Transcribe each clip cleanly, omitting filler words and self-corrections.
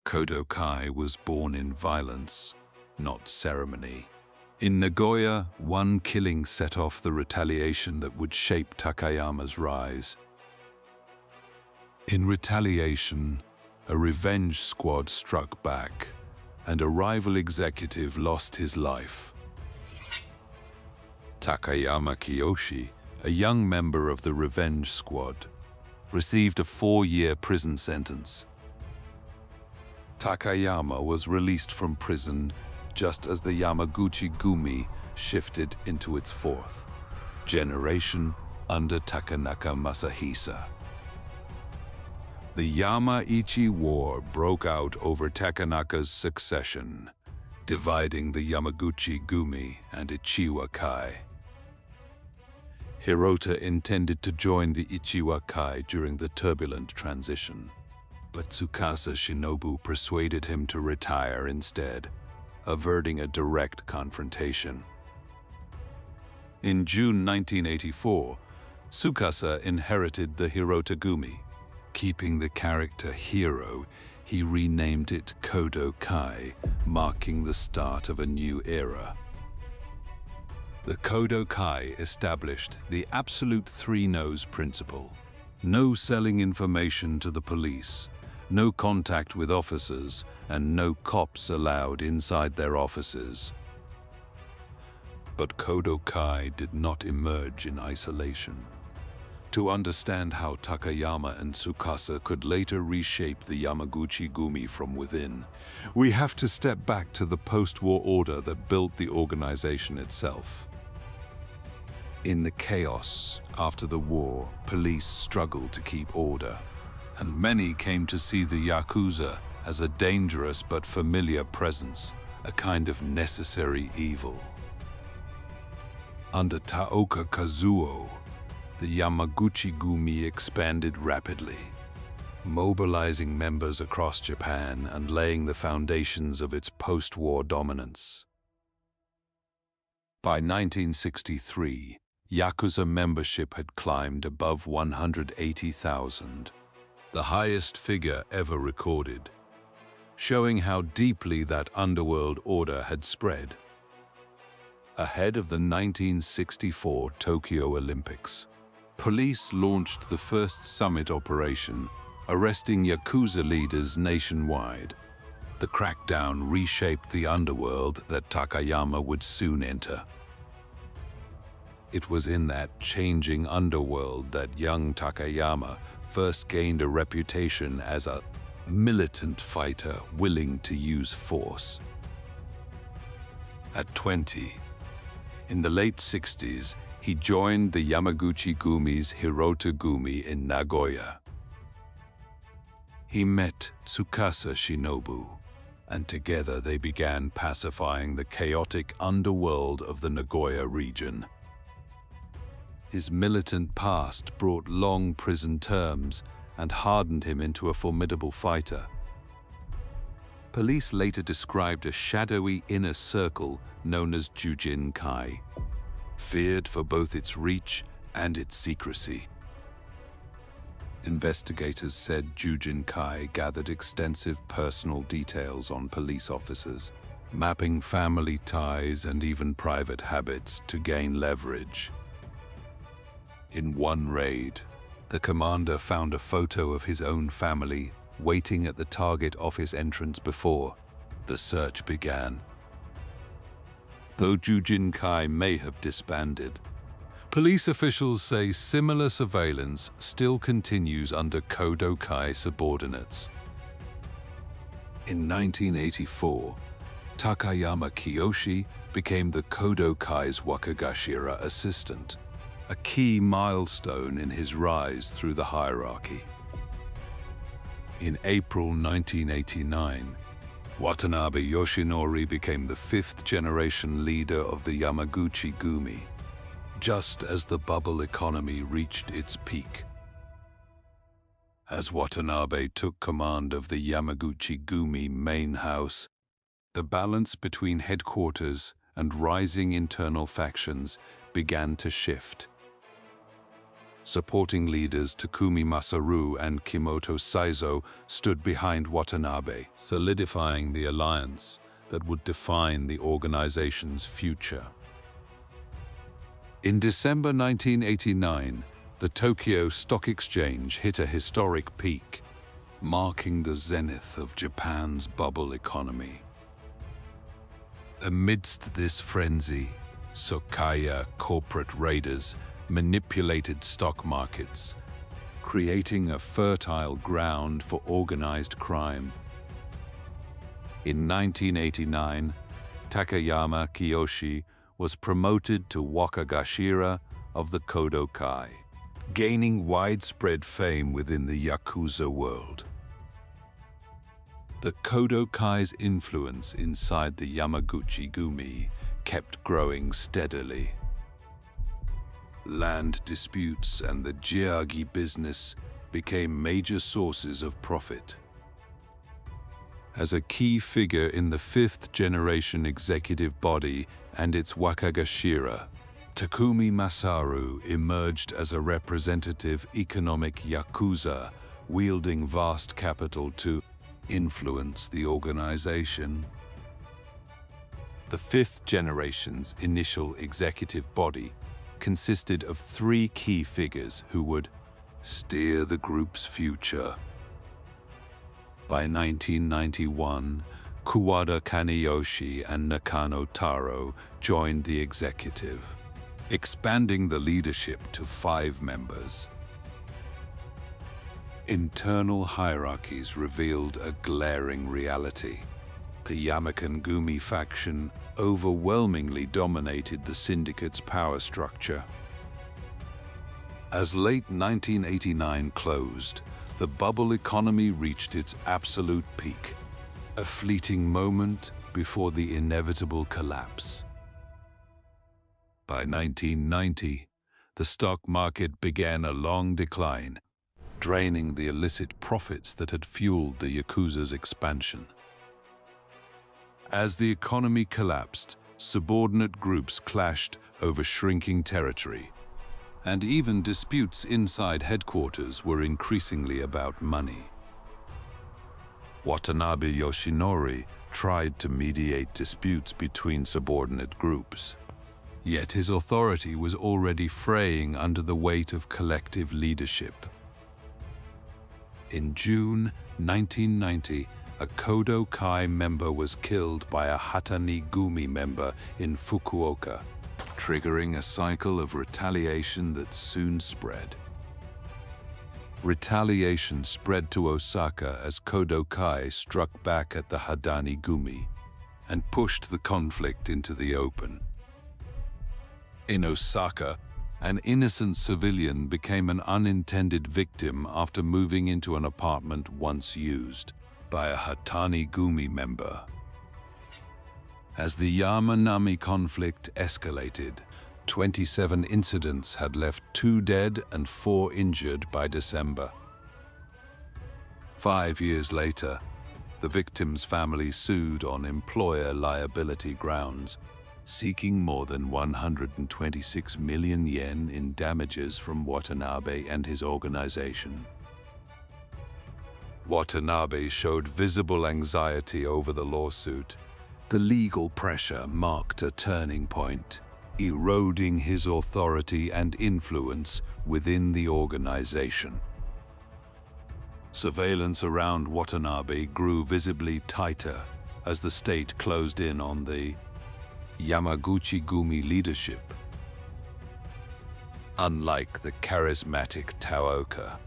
Kodo-kai was born in violence, not ceremony. In Nagoya, one killing set off the retaliation that would shape Takayama's rise. In retaliation, a revenge squad struck back, and a rival executive lost his life. Takayama Kiyoshi, a young member of the revenge squad, received a 4-year prison sentence. Takayama was released from prison just as the Yamaguchi-gumi shifted into its 4th generation under Takanaka Masahisa. The Yamaichi War broke out over Takanaka's succession, dividing the Yamaguchi-gumi and Ichiwa-kai. Hirota intended to join the Ichiwa-kai during the turbulent transition, but Tsukasa Shinobu persuaded him to retire instead, averting a direct confrontation. In June 1984, Tsukasa inherited the Hirota-gumi. Keeping the character Hiro, he renamed it Kodo-kai, marking the start of a new era. The Kodo-kai established the absolute 3 no's principle. No selling information to the police, no contact with officers, and no cops allowed inside their offices. But Kodo-kai did not emerge in isolation. To understand how Takayama and Tsukasa could later reshape the Yamaguchi-gumi from within, we have to step back to the post-war order that built the organization itself. In the chaos after the war, police struggled to keep order, and many came to see the Yakuza as a dangerous but familiar presence, a kind of necessary evil. Under Taoka Kazuo, the Yamaguchi-gumi expanded rapidly, mobilizing members across Japan and laying the foundations of its post-war dominance. By 1963, Yakuza membership had climbed above 180,000, the highest figure ever recorded, showing how deeply that underworld order had spread. Ahead of the 1964 Tokyo Olympics, police launched the first summit operation, arresting Yakuza leaders nationwide. The crackdown reshaped the underworld that Takayama would soon enter. It was in that changing underworld that young Takayama first gained a reputation as a militant fighter willing to use force. At 20, in the late 60s, he joined the Yamaguchi-gumi's Hirota-gumi in Nagoya. He met Tsukasa Shinobu, and together they began pacifying the chaotic underworld of the Nagoya region. His militant past brought long prison terms and hardened him into a formidable fighter. Police later described a shadowy inner circle known as Jujin-kai, feared for both its reach and its secrecy. Investigators said Jujin-kai gathered extensive personal details on police officers, mapping family ties and even private habits to gain leverage. In one raid, the commander found a photo of his own family waiting at the target office entrance before the search began. Though Jujin-kai may have disbanded, police officials say similar surveillance still continues under Kodo-kai subordinates. In 1984, Takayama Kiyoshi became the Kodo-kai's Wakagashira assistant, a key milestone in his rise through the hierarchy. In April 1989, Watanabe Yoshinori became the 5th-generation leader of the Yamaguchi-gumi, just as the bubble economy reached its peak. As Watanabe took command of the Yamaguchi-gumi main house, the balance between headquarters and rising internal factions began to shift. Supporting leaders Takumi Masaru and Kimoto Saizo stood behind Watanabe, solidifying the alliance that would define the organization's future. In December 1989, the Tokyo Stock Exchange hit a historic peak, marking the zenith of Japan's bubble economy. Amidst this frenzy, Tsukasa corporate raiders manipulated stock markets, creating a fertile ground for organized crime. In 1989, Takayama Kiyoshi was promoted to Wakagashira of the Kodo-kai, gaining widespread fame within the Yakuza world. The Kodo-kai's influence inside the Yamaguchi-gumi kept growing steadily. Land disputes and the jiagi business became major sources of profit. As a key figure in the fifth-generation executive body and its Wakagashira, Takumi Masaru emerged as a representative economic Yakuza, wielding vast capital to influence the organization. The fifth generation's initial executive body consisted of three key figures who would steer the group's future. By 1991, Kuwada Kaneyoshi and Nakano Taro joined the executive, expanding the leadership to 5 members. Internal hierarchies revealed a glaring reality. The Yamaguchi-gumi faction overwhelmingly dominated the syndicate's power structure. As late 1989 closed, the bubble economy reached its absolute peak, a fleeting moment before the inevitable collapse. By 1990, the stock market began a long decline, draining the illicit profits that had fueled the Yakuza's expansion. As the economy collapsed, subordinate groups clashed over shrinking territory, and even disputes inside headquarters were increasingly about money. Watanabe Yoshinori tried to mediate disputes between subordinate groups, yet his authority was already fraying under the weight of collective leadership. In June 1990, a Kodo-kai member was killed by a Hatani-gumi member in Fukuoka, triggering a cycle of retaliation that soon spread. Retaliation spread to Osaka as Kodo-kai struck back at the Hatani-gumi and pushed the conflict into the open. In Osaka, an innocent civilian became an unintended victim after moving into an apartment once used by a Hatani-gumi member. As the Yamanami conflict escalated, 27 incidents had left 2 dead and 4 injured by December. 5 years later, the victims' families sued on employer liability grounds, seeking more than 126 million yen in damages from Watanabe and his organization. Watanabe showed visible anxiety over the lawsuit. The legal pressure marked a turning point, eroding his authority and influence within the organization. Surveillance around Watanabe grew visibly tighter as the state closed in on the Yamaguchi-gumi leadership. Unlike the charismatic Taoka,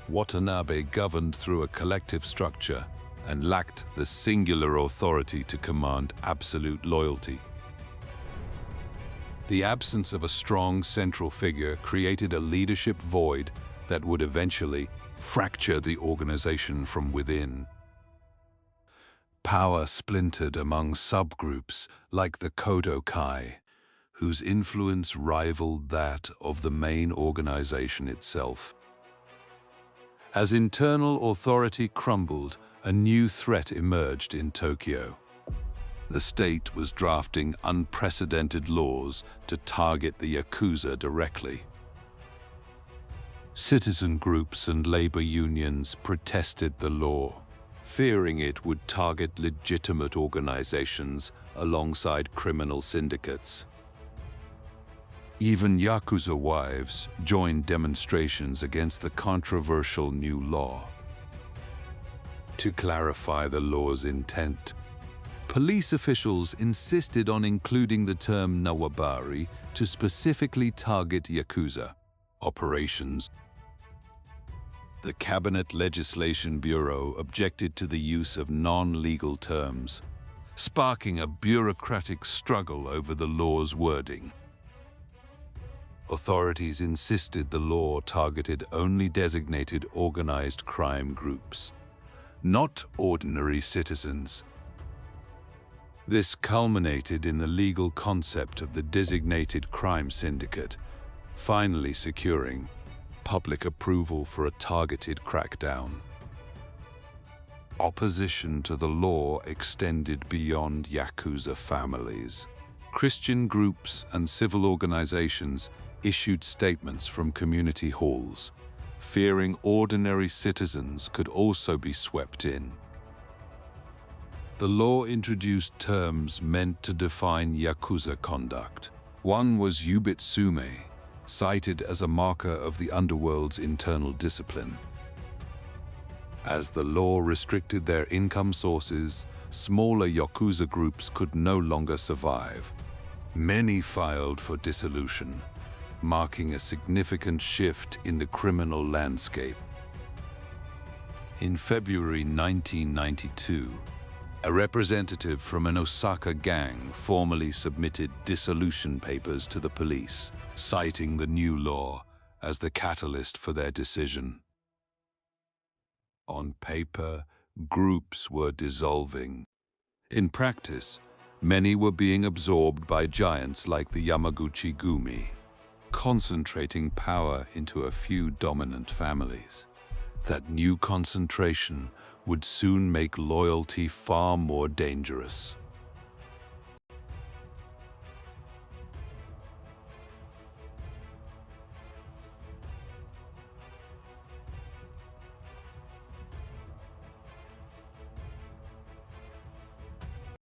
Watanabe governed through a collective structure and lacked the singular authority to command absolute loyalty. The absence of a strong central figure created a leadership void that would eventually fracture the organization from within. Power splintered among subgroups like the Kodo-kai, whose influence rivaled that of the main organization itself. As internal authority crumbled, a new threat emerged in Tokyo. The state was drafting unprecedented laws to target the Yakuza directly. Citizen groups and labor unions protested the law, fearing it would target legitimate organizations alongside criminal syndicates. Even Yakuza wives joined demonstrations against the controversial new law. To clarify the law's intent, police officials insisted on including the term nawabari to specifically target Yakuza operations. The Cabinet Legislation Bureau objected to the use of non-legal terms, sparking a bureaucratic struggle over the law's wording. Authorities insisted the law targeted only designated organized crime groups, not ordinary citizens. This culminated in the legal concept of the designated crime syndicate, finally securing public approval for a targeted crackdown. Opposition to the law extended beyond Yakuza families. Christian groups and civil organizations issued statements from community halls, fearing ordinary citizens could also be swept in. The law introduced terms meant to define Yakuza conduct. One was yubitsume, cited as a marker of the underworld's internal discipline. As the law restricted their income sources, smaller Yakuza groups could no longer survive. Many filed for dissolution, marking a significant shift in the criminal landscape. In February 1992, a representative from an Osaka gang formally submitted dissolution papers to the police, citing the new law as the catalyst for their decision. On paper, groups were dissolving. In practice, many were being absorbed by giants like the Yamaguchi-gumi, concentrating power into a few dominant families. That new concentration would soon make loyalty far more dangerous.